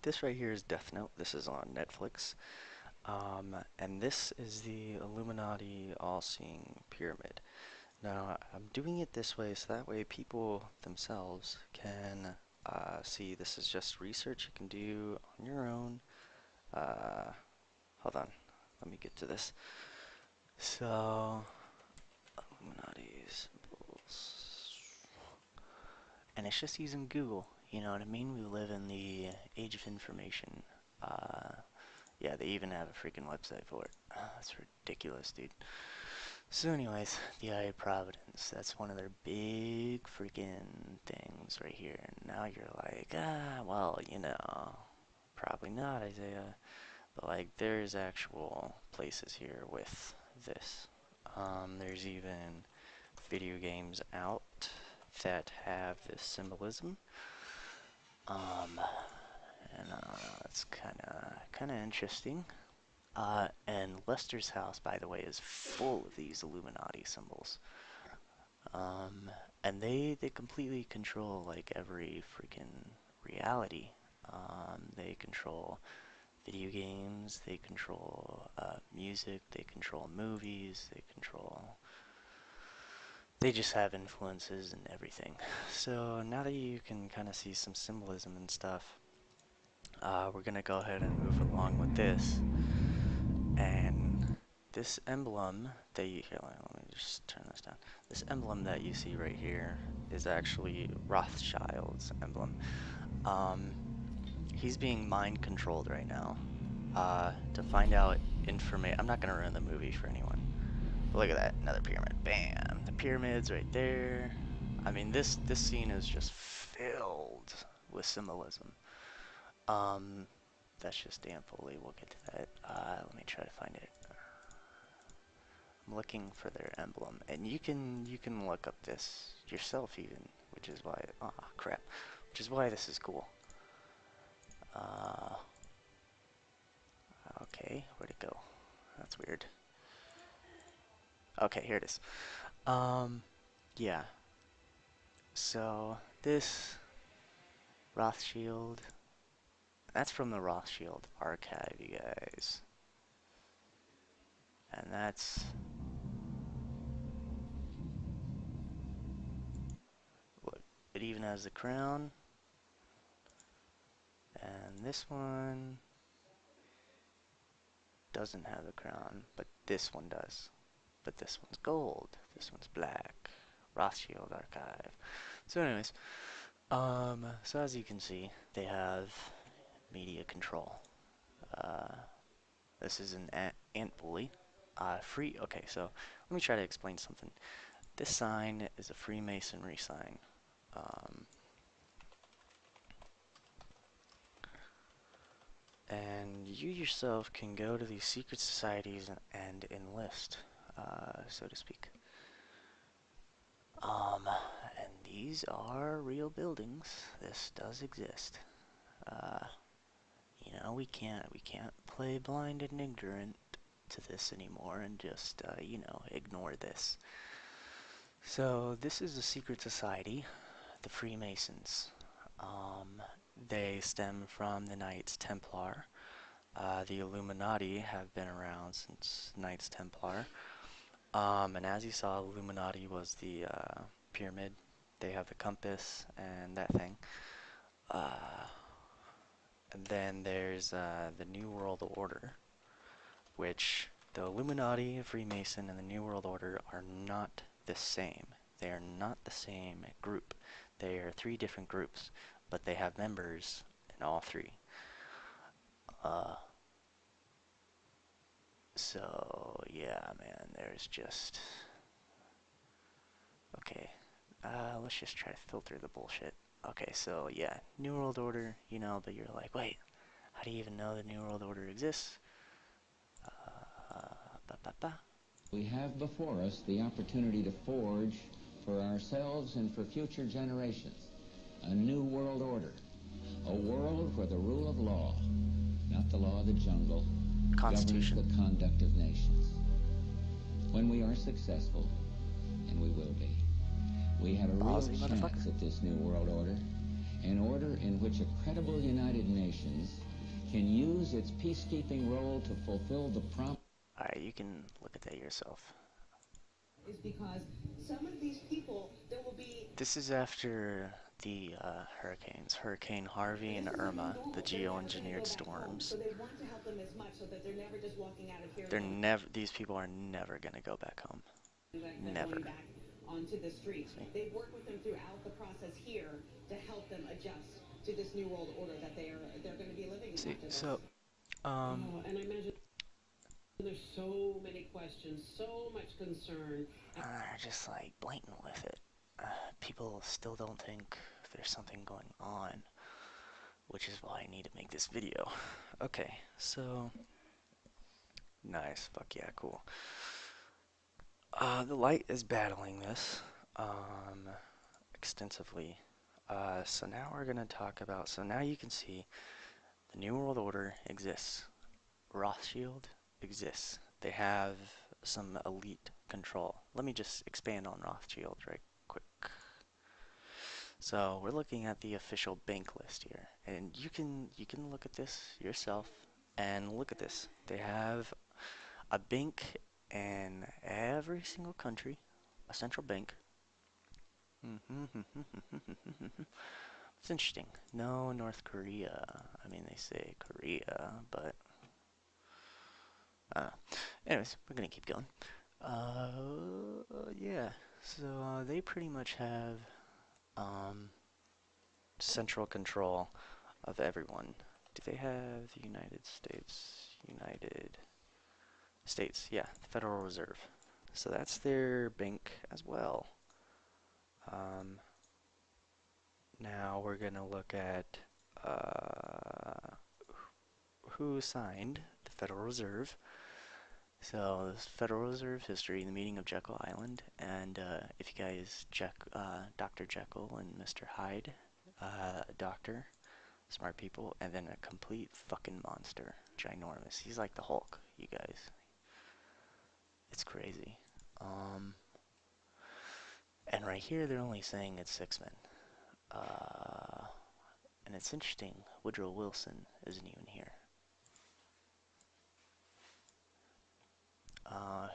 this right here is Death Note. This is on Netflix. And this is the Illuminati All-Seeing Pyramid. Now, I'm doing it this way so that way people themselves can see this is just research you can do on your own. Uh, Hold on, let me get to this. So, Illuminati symbols. And it's just using Google, you know what I mean? We live in the age of information. Yeah, they even have a freaking website for it. That's ridiculous, dude. So anyways, the Eye of Providence, that's one of their big freaking things right here. And now you're like, well, you know, probably not, Isaiah. But like, there's actual places here with this. There's even video games out that have this symbolism. And it's kind of interesting. And Lester's house, by the way, is full of these Illuminati symbols. And they completely control like every freaking reality. They control video games, they control music, they control movies, they just have influences in everything. So now that you can kind of see some symbolism and stuff, we're gonna go ahead and move along with this. And this emblem that you here, let me just turn this down. This emblem that you see right here is actually Rothschild's emblem. He's being mind controlled right now. To find out information. I'm not gonna ruin the movie for anyone. But look at that, another pyramid. Bam! The pyramid's right there. I mean, this scene is just filled with symbolism. That's just damn fully. We'll get to that. Let me try to find it. I'm looking for their emblem, and you can look up this yourself even, which is why. Ah, crap. Which is why this is cool. Okay, where'd it go? That's weird. Okay, here it is. Yeah. So this Rothschild, that's from the Rothschild archive, you guys. And that's, look, it even has the crown. And this one doesn't have a crown, but this one does. But this one's gold, this one's black. Rothschild archive. So anyways, so as you can see, they have media control. This is an ant bully. Free. Okay, so let me try to explain something. This sign is a Freemasonry sign. And you yourself can go to these secret societies and enlist, so to speak. And these are real buildings. This does exist. You know, we can't play blind and ignorant to this anymore and just, you know, ignore this. So this is a secret society, the Freemasons. They stem from the Knights Templar. The Illuminati have been around since Knights Templar. And as you saw, Illuminati was the pyramid. They have the compass and that thing. And then there's the New World Order, which the Illuminati, Freemason, and the New World Order are not the same. They are not the same group. They are three different groups, but they have members in all three. So yeah, man, there's just okay. Let's just try to filter the bullshit. Okay, so yeah, New World Order, you know, but you're like, wait, how do you even know the New World Order exists? We have before us the opportunity to forge for ourselves and for future generations a new world order, a world where the rule of law, not the law of the jungle, governs the conduct of nations. When we are successful, and we will be, we have a real chance at this new world order. an order in which a credible United Nations can use its peacekeeping role to fulfill the promise. Alright, you can look at that yourself. Is because some of these people, there will be. This is after the hurricanes, Hurricane Harvey and This is their new Irma, the normal. They're never going to geo-engineered go back home. storms. So they want to help them as much so that they're never just walking out of here They're never. These people are never gonna go back home. Never. going back onto the street. See? They've worked with them throughout the process here to help them adjust to this new world order that they're going to be living in See, after this. so And I imagine there's so many questions, so much concern. they're just like blatant with it. People still don't think there's something going on, which is why I need to make this video. Okay, so nice, fuck yeah, cool. The light is battling this extensively. So now we're gonna talk about. So now you can see the New World Order exists. Rothschild exists. They have some elite control. Let me just expand on Rothschild right quick. So we're looking at the official bank list here, and you can look at this yourself and look at this. They have a bank in every single country, a central bank. It's interesting. No North Korea. I mean, they say Korea, but anyways, we're gonna keep going. Yeah. So they pretty much have central control of everyone. Do they have the United States? United States, yeah, the Federal Reserve. So that's their bank as well. Now we're gonna look at who signed the Federal Reserve. So this Federal Reserve history, the meeting of Jekyll Island, and if you guys check Dr. Jekyll and Mr. Hyde, doctor, smart people, and then a complete fucking monster, ginormous. He's like the Hulk, you guys. It's crazy. And right here, they're only saying it's 6 men. And it's interesting, Woodrow Wilson isn't even here.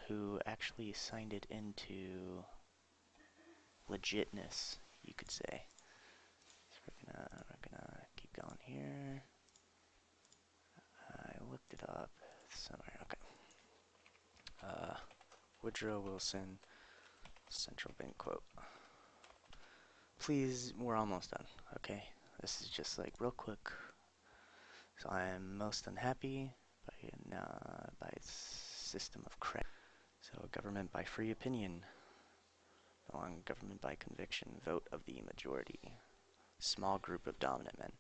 Who actually signed it into legitness, you could say. So we're gonna keep going here. I looked it up somewhere. Okay. Woodrow Wilson, central bank quote. Please, we're almost done. Okay. This is just like real quick. So I am most unhappy by its system of credit. So government by free opinion. On government by conviction. Vote of the majority. Small group of dominant men.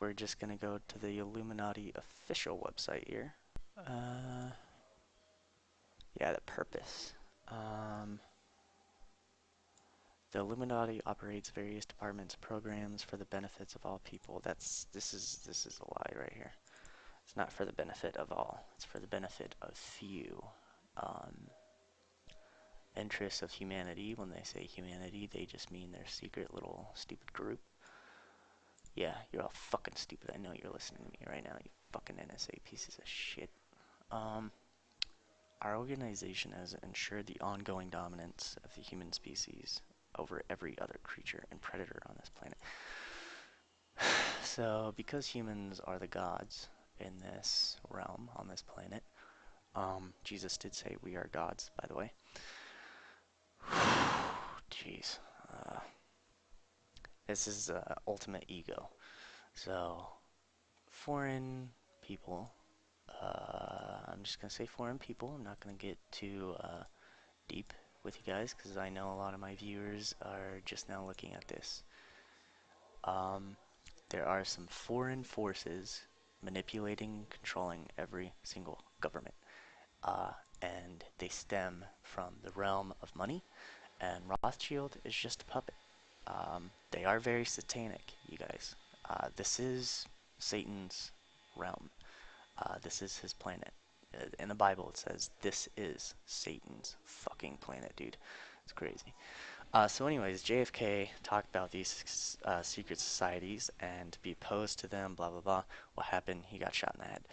We're just gonna go to the Illuminati official website here. Yeah, the purpose. The Illuminati operates various departments, programs for the benefits of all people. This is a lie right here. It's not for the benefit of all. It's for the benefit of few. Interests of humanity. When they say humanity, they just mean their secret little stupid group. Yeah, you're all fucking stupid. I know you're listening to me right now, you fucking NSA pieces of shit. Our organization has ensured the ongoing dominance of the human species over every other creature and predator on this planet. So, because humans are the gods in this realm, on this planet, Jesus did say we are gods, by the way. Jeez. This is ultimate ego. So, foreign people, I'm just going to say foreign people. I'm not going to get too deep with you guys because I know a lot of my viewers are just now looking at this. There are some foreign forces manipulating, controlling every single government. And they stem from the realm of money, and Rothschild is just a puppet. They are very satanic, you guys. This is Satan's realm. This is his planet. In the Bible, it says this is Satan's fucking planet, dude. It's crazy. So anyways, JFK talked about these secret societies and to be opposed to them, blah blah blah. What happened? He got shot in the head.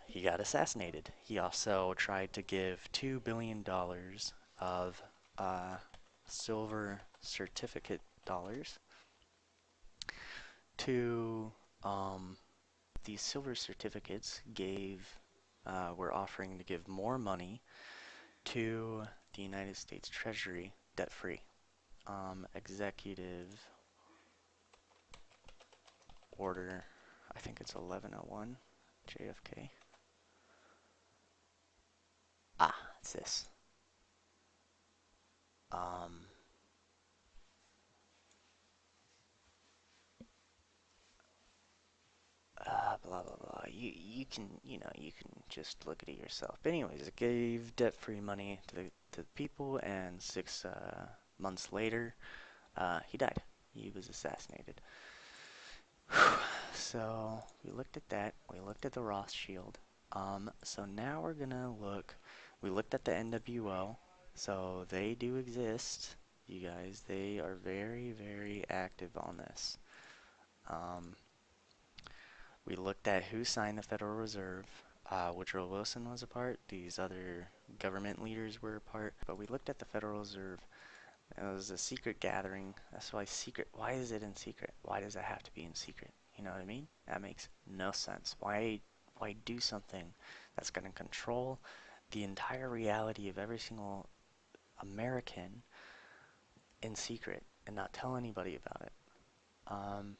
He got assassinated. He also tried to give $2 billion of silver certificate dollars to these silver certificates were offering to give more money to the United States Treasury debt free. Executive order, I think it's 1101 JFK. It's this. Um, Blah blah blah. You can you can just look at it yourself. But anyways, it gave debt-free money to the people, and 6 months later, he died. He was assassinated. So we looked at that. We looked at the Rothschild. So now we're gonna look. We looked at the NWO. So they do exist, you guys. They are very, very active on this. Um, we looked at who signed the Federal Reserve. Woodrow Wilson was a part. These other government leaders were a part. But we looked at the Federal Reserve. It was a secret gathering. That's why secret. Why is it in secret? Why does it have to be in secret? You know what I mean? That makes no sense. Why do something that's going to control the entire reality of every single American in secret and not tell anybody about it? Um,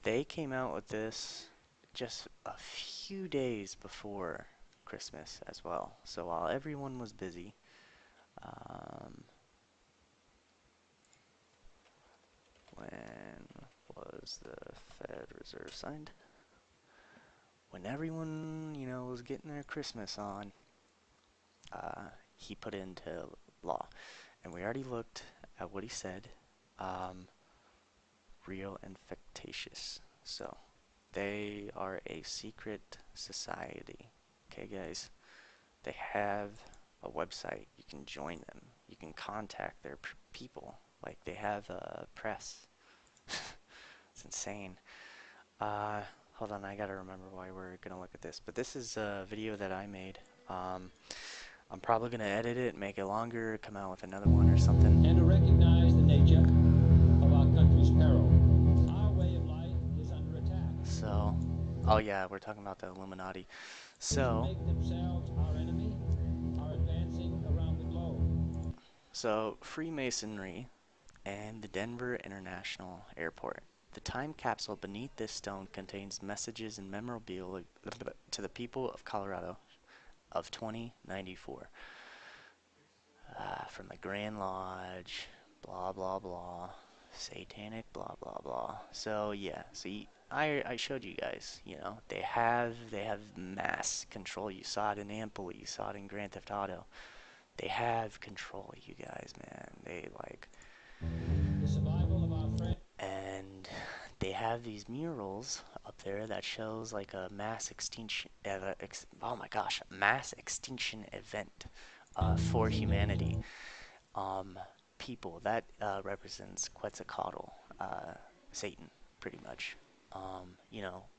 they came out with this just a few days before Christmas as well. So while everyone was busy, um, when was the Fed Reserve signed? When everyone, was getting their Christmas on, he put it into law. And we already looked at what he said, um, real and fictitious. So they are a secret society. Okay, guys? They have a website. You can join them. You can contact their people. Like, they have a press. It's insane. Hold on, I gotta remember why we're gonna look at this. But this is a video that I made. I'm probably gonna edit it, make it longer, come out with another one or something. And to recognize the nature of our country's peril. Our way of life is under attack. So, oh yeah, we're talking about the Illuminati. So, Make themselves our enemy are advancing around the globe. so Freemasonry and the Denver International Airport. The time capsule beneath this stone contains messages and memorabilia to the people of Colorado of 2094. From the Grand Lodge, blah blah blah, satanic blah blah blah. So yeah, see, I showed you guys. They have mass control. You saw it in Ample. You saw it in Grand Theft Auto. They have control, you guys, man. They like. The survival of our friend. And they have these murals up there that shows like a mass extinction. Oh my gosh, mass extinction event for humanity. Um, People that represents Quetzalcoatl, Satan, pretty much.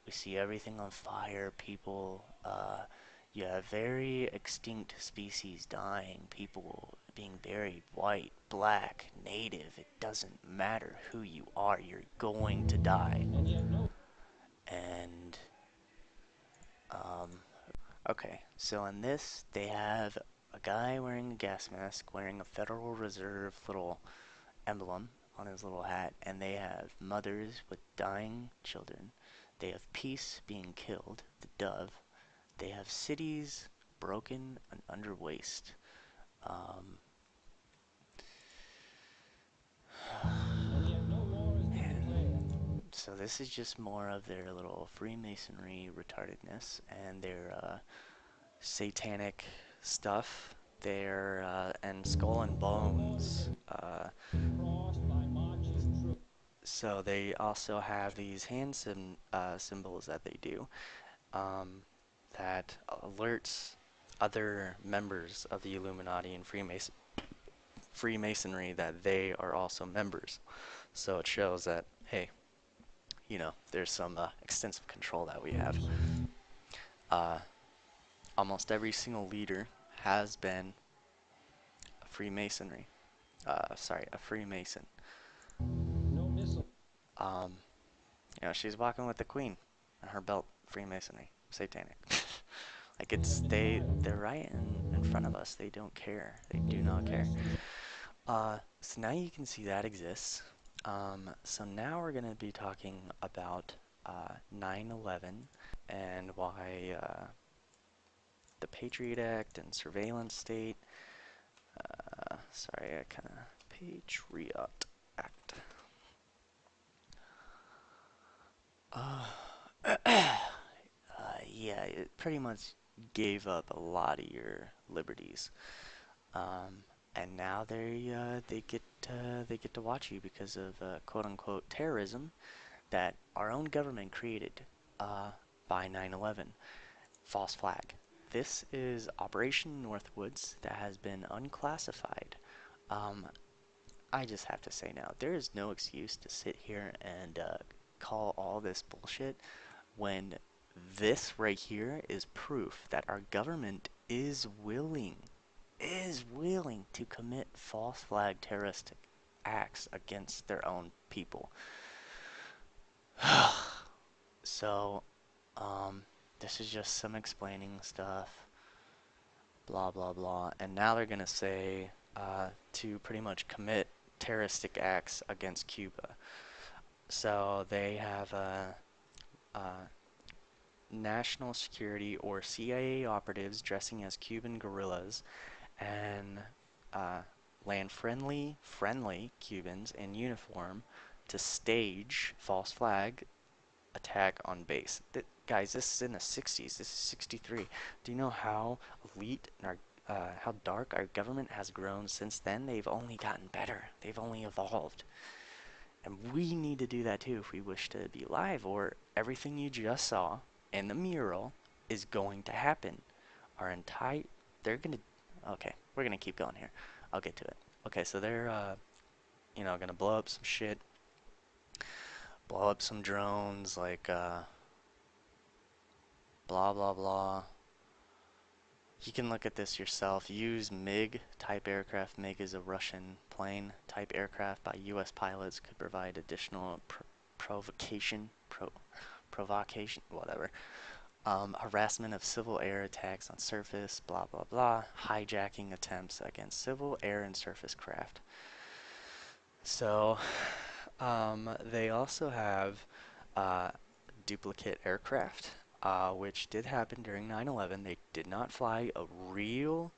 We see everything on fire. People, you have very extinct species dying. People being buried, white, black, native. It doesn't matter who you are. You're going to die. And yet no. And okay, so in this, they have a guy wearing a gas mask, wearing a Federal Reserve little emblem on his little hat, and they have mothers with dying children. They have peace being killed, the dove. They have cities broken and under waste. Um, And yet no war has been declared. so this is just more of their little Freemasonry retardedness and their satanic stuff. Their and Skull and Bones. Crossed by marching troops. So they also have these hand symbols that they do that alerts other members of the Illuminati and Freemasonry that they are also members. So it shows that, hey, there's some extensive control that we have. Uh, Almost every single leader has been a Freemasonry. Sorry, a Freemason. No missile. Um, she's walking with the Queen, and her belt, Freemasonry, satanic. Like We have been they're right in front of us. They don't care. They do not care. So now you can see that exists. So now we're going to be talking about 9/11 and why the Patriot Act and surveillance state. Sorry, I kind of Patriot Act. Yeah, it pretty much gave up a lot of your liberties. Um, and now they get to watch you because of quote unquote terrorism that our own government created by 9/11. False flag. This is Operation Northwoods that has been unclassified. Um, I just have to say now, there is no excuse to sit here and call all this bullshit when this right here is proof that our government is willing to commit false flag terrorist acts against their own people. So, this is just some explaining stuff, blah blah blah, and now they're gonna say to pretty much commit terroristic acts against Cuba. So they have national security or CIA operatives dressing as Cuban guerrillas and land friendly Cubans in uniform to stage false flag attack on base. Guys, this is in the 60s. This is 63. Do you know how elite and how dark our government has grown since then? They've only gotten better. They've only evolved. And we need to do that too if we wish to be alive, or everything you just saw in the mural is going to happen. Our entire, they're gonna, okay, we're gonna keep going here. I'll get to it. Okay, so they're, gonna blow up some shit, blow up some drones, like, blah, blah, blah. You can look at this yourself. Use MiG type aircraft. MiG is a Russian plane type aircraft by U.S. pilots could provide additional provocation, whatever. Harassment of civil air attacks on surface, blah, blah, blah. Hijacking attempts against civil air and surface craft. So, they also have duplicate aircraft, which did happen during 9/11. They did not fly a real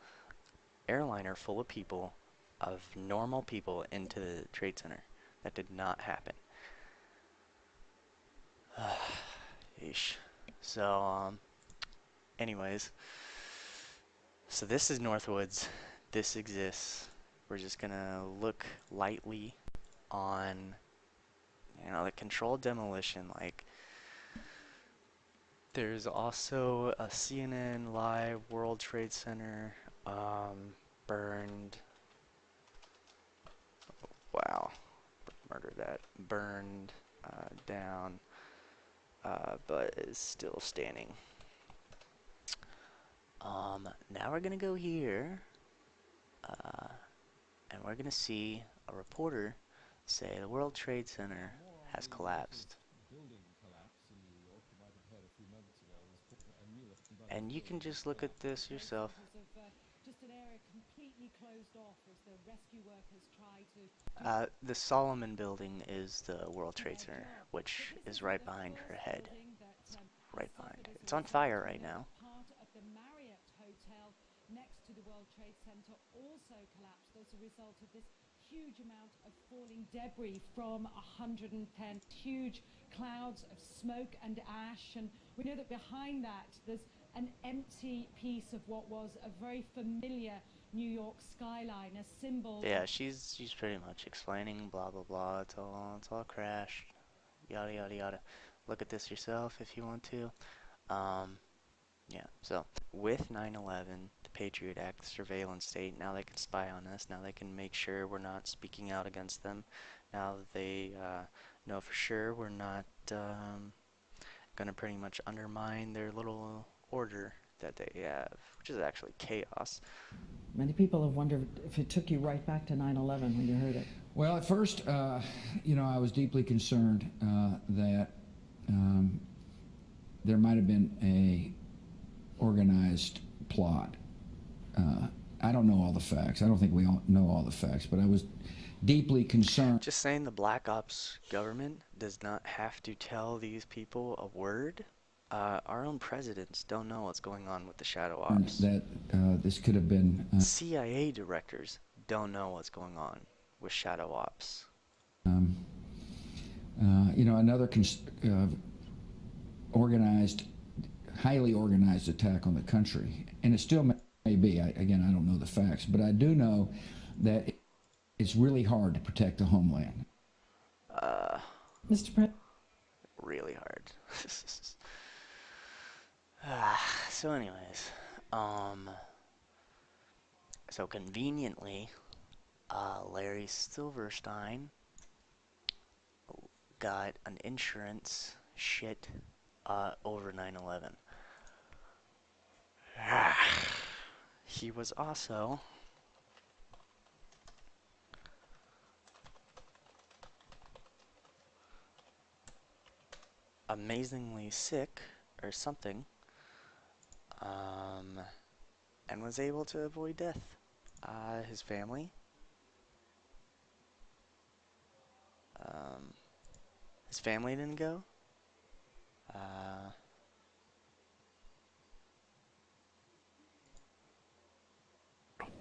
airliner full of people, of normal people, into the Trade Center. That did not happen. Yeesh. So, anyways, so this is Northwoods. This exists. We're just gonna look lightly on, the controlled demolition. Like, there's also a CNN Live World Trade Center burned. Wow, murder that burned down, but is still standing. Now we're gonna go here, and we're gonna see a reporter say the World Trade Center has collapsed. And you can just look at this yourself. Just an area completely closed off as the rescue workers try to The Solomon building is the World Trade Center, which is right behind her head. It's right behind her. It's on fire right now. part of the Marriott Hotel next to the World Trade Center also collapsed as a result of this huge amount of falling debris from 110 huge clouds of smoke and ash. And we know that behind that there's an empty piece of what was a very familiar New York skyline, a symbol. Yeah, she's pretty much explaining blah blah blah. It's all crashed. Yada yada yada. Look at this yourself if you want to. Um, Yeah, so with 9/11, the Patriot Act, the surveillance state, now they can spy on us. Now they can make sure we're not speaking out against them. Now that they know for sure we're not going to pretty much undermine their little order that they have, which is actually chaos. Many people have wondered if it took you right back to 9/11 when you heard it. Well, at first, I was deeply concerned that there might have been a organized plot. I don't know all the facts. I don't think we all know all the facts, but I was deeply concerned. Just saying the Black Ops government does not have to tell these people a word. Our own presidents don't know what's going on with the shadow ops. That this could have been... CIA directors don't know what's going on with shadow ops. Another organized, highly organized attack on the country. And it still may be. Again, I don't know the facts, but I do know that it's really hard to protect the homeland. Mr. President? Really hard. So anyways, so conveniently, Larry Silverstein got an insurance shit over 9/11. He was also amazingly sick or something, and was able to avoid death. His family, didn't go.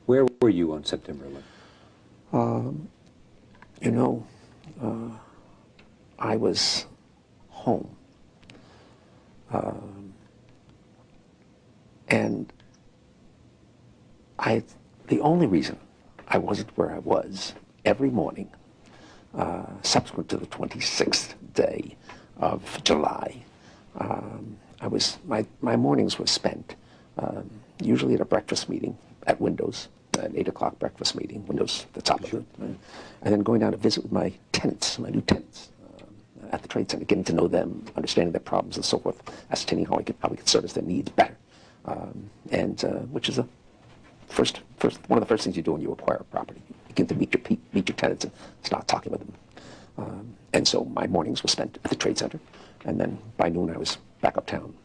Where were you on September 11th? I was home. And the only reason I wasn't where I was every morning, subsequent to the 26th day of July, my mornings were spent usually at a breakfast meeting at Windows, an 8 o'clock breakfast meeting, Windows, the top of it, and then going down to visit with my tenants, my new tenants, at the trade center, getting to know them, understanding their problems and so forth, ascertaining how we could service their needs better, which is one of the first things you do when you acquire a property. You get to meet your tenants and start talking with them. And so my mornings were spent at the trade center, and then by noon I was back uptown.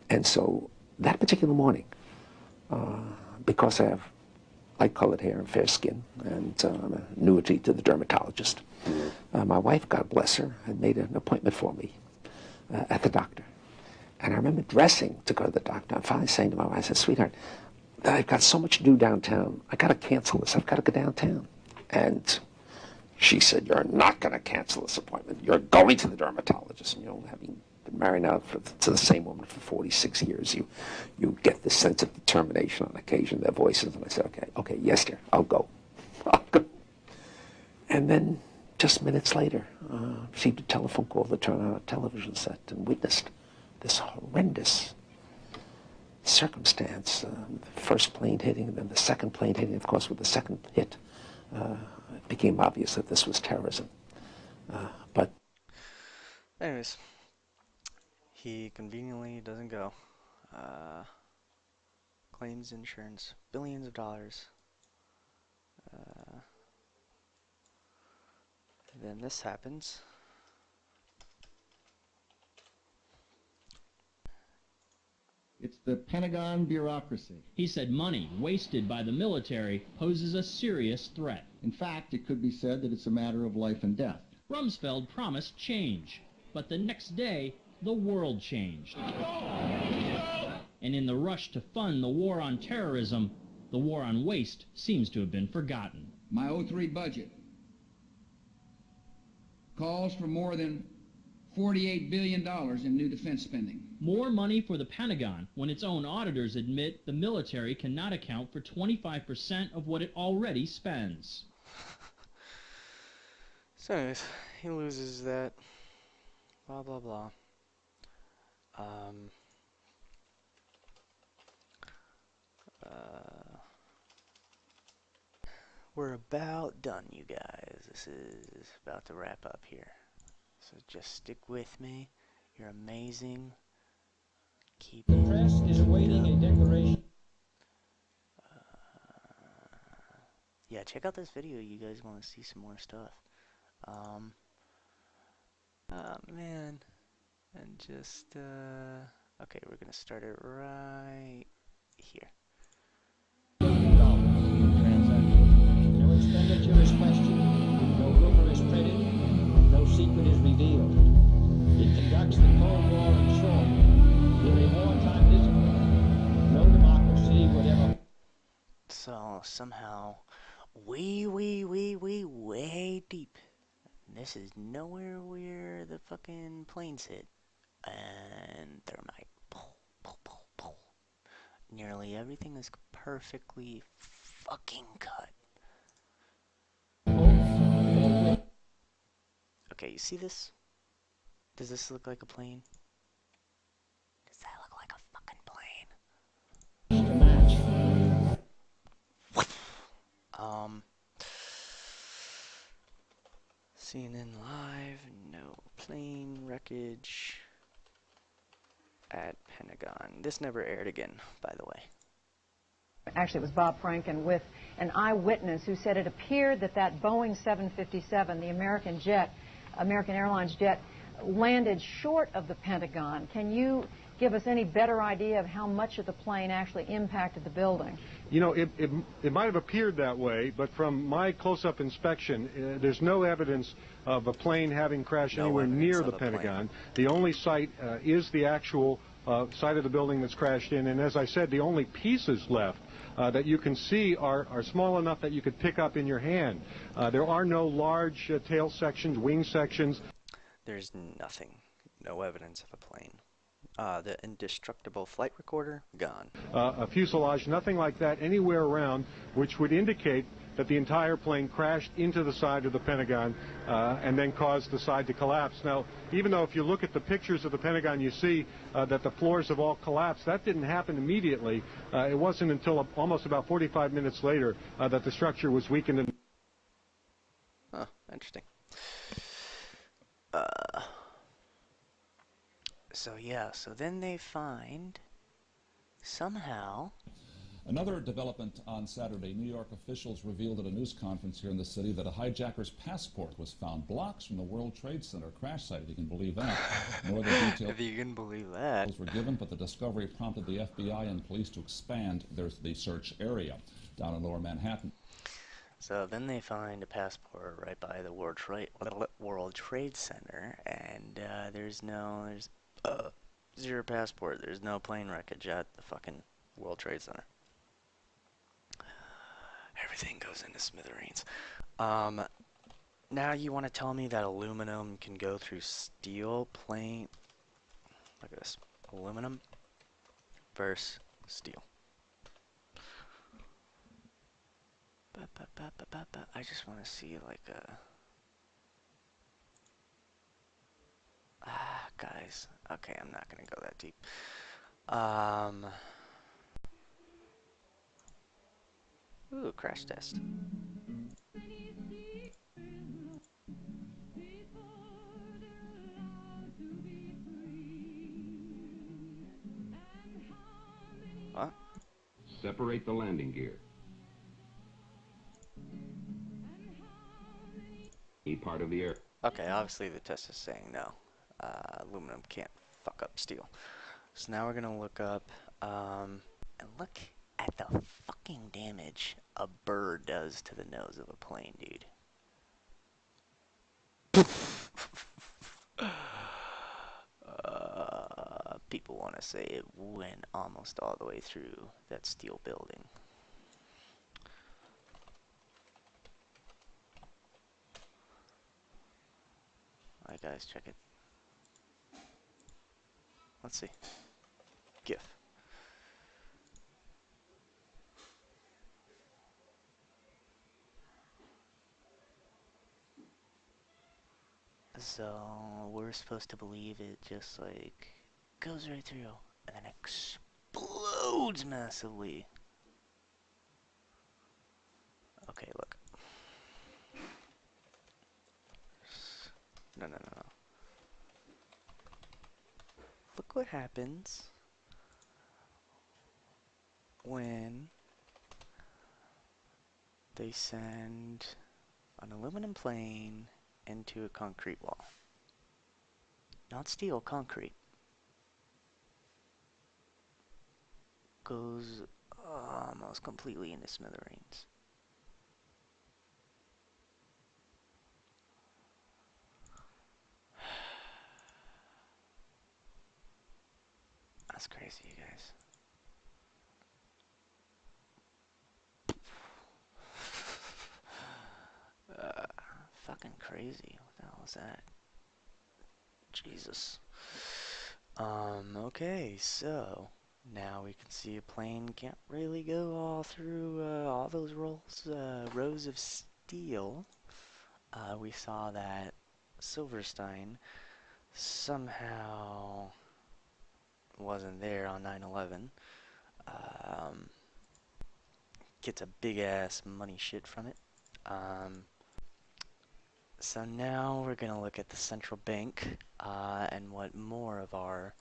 And so that particular morning, because I have light-colored hair and fair skin, and I'm an annuity to the dermatologist, my wife, God bless her, had made an appointment for me at the doctor. And I remember dressing to go to the doctor. And finally saying to my wife, I said, sweetheart, I've got so much to do downtown. I got to cancel this. I've got to go downtown. And she said, you're not going to cancel this appointment. You're going to the dermatologist. And, having been married now to the same woman for 46 years, you get this sense of determination on occasion, their voices. And I said, okay, yes, dear, I'll go. I'll go. And then just minutes later, received a telephone call to turn on a television set and witnessed this horrendous circumstance. The first plane hitting and then the second plane hitting. Of course, with the second hit, it became obvious that this was terrorism. But anyways, he conveniently doesn't go. Claims insurance, billions of dollars. Then this happens. It's the Pentagon bureaucracy. He said money wasted by the military poses a serious threat. In fact, it could be said that it's a matter of life and death. Rumsfeld promised change, but the next day, the world changed. And in the rush to fund the war on terrorism, the war on waste seems to have been forgotten. My '03 budget calls for more than $48 billion in new defense spending. More money for the Pentagon when its own auditors admit the military cannot account for 25% of what it already spends. So anyways, he loses that. Blah, blah, blah. We're about done, you guys. This is about to wrap up here. So just stick with me. You're amazing. Keep The press is awaiting a declaration. Yeah, check out this video. You guys want to see some more stuff. Man. And just, okay, we're gonna start it right here. No expenditure is questioned, no rumor is printed, no secret is revealed. It conducts the Cold War in short, with a wartime discipline. No democracy would ever. So, somehow, way deep. This is nowhere where the fucking planes hit. And thermite. Nearly everything is perfectly fucking cut. Okay, you see this? Does this look like a plane? Does that look like a fucking plane? CNN Live, no plane wreckage at Pentagon. This never aired again, by the way. Actually, it was Bob Franken with an eyewitness who said it appeared that that Boeing 757, the American Airlines jet, landed short of the Pentagon. Can you give us any better idea of how much of the plane actually impacted the building? You know, it might have appeared that way, but from my close-up inspection, there's no evidence of a plane having crashed anywhere near the Pentagon. The only site is the actual site of the building that's crashed in, and as I said, the only pieces left that you can see are small enough that you could pick up in your hand. There are no large tail sections, wing sections. There's nothing. No evidence of a plane. The indestructible flight recorder, gone. A fuselage, nothing like that anywhere around, which would indicate that the entire plane crashed into the side of the Pentagon and then caused the side to collapse. Now, even though if you look at the pictures of the Pentagon, you see that the floors have all collapsed, that didn't happen immediately. It wasn't until almost about 45 minutes later that the structure was weakened. And huh, interesting. So yeah, so then they find somehow. Another development on Saturday, New York officials revealed at a news conference here in the city that a hijacker's passport was found blocks from the World Trade Center crash site, if you can believe that. No other details if you can believe that. Were given, but the discovery prompted the FBI and police to expand the search area down in Lower Manhattan. So then they find a passport right by the World Trade Center, and there's zero passport. There's no plane wreckage at the fucking World Trade Center. Everything goes into smithereens. Now you want to tell me that aluminum can go through steel plane? Look at this. Aluminum versus steel. I just want to see like a... guys. Okay, I'm not going to go that deep. Ooh, crash test. What? Separate the landing gear. Any part of the air. Okay, obviously the test is saying no. Aluminum can't fuck up steel. So now we're gonna look up, and look at the fucking damage a bird does to the nose of a plane, dude. People want to say it went almost all the way through that steel building. Alright guys, check it. Let's see. GIF. So we're supposed to believe it just like goes right through and then explodes massively. Okay, look. No, no, no, no. Look what happens when they send an aluminum plane into a concrete wall. Not steel, concrete. Goes almost completely into smithereens. That's crazy, you guys. Fucking crazy. What the hell is that? Jesus. Okay, so now we can see a plane can't really go all through all those rows of steel. We saw that Silverstein somehow wasn't there on 9/11. Gets a big ass money shit from it. So now we're gonna look at the central bank and what more of our.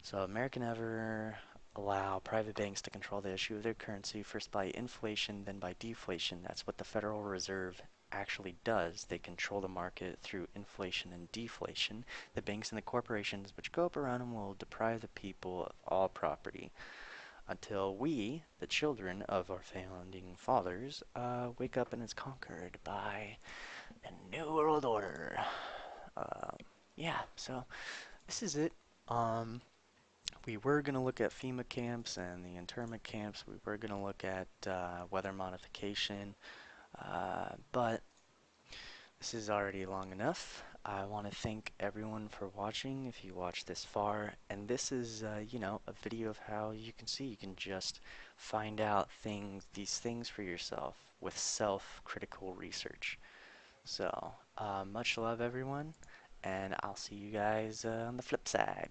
So America never allow private banks to control the issue of their currency, first by inflation, then by deflation. That's what the Federal Reserve actually does. They control the market through inflation and deflation. The banks and the corporations which go up around them will deprive the people of all property until we, the children of our founding fathers, wake up and it's conquered by a new world order. Yeah, so this is it. We were going to look at FEMA camps and the internment camps. We were going to look at weather modification, but this is already long enough. I want to thank everyone for watching if you watched this far, and this is, you know, a video of how you can see you can just find out these things for yourself with self-critical research. So, much love everyone, and I'll see you guys on the flip side.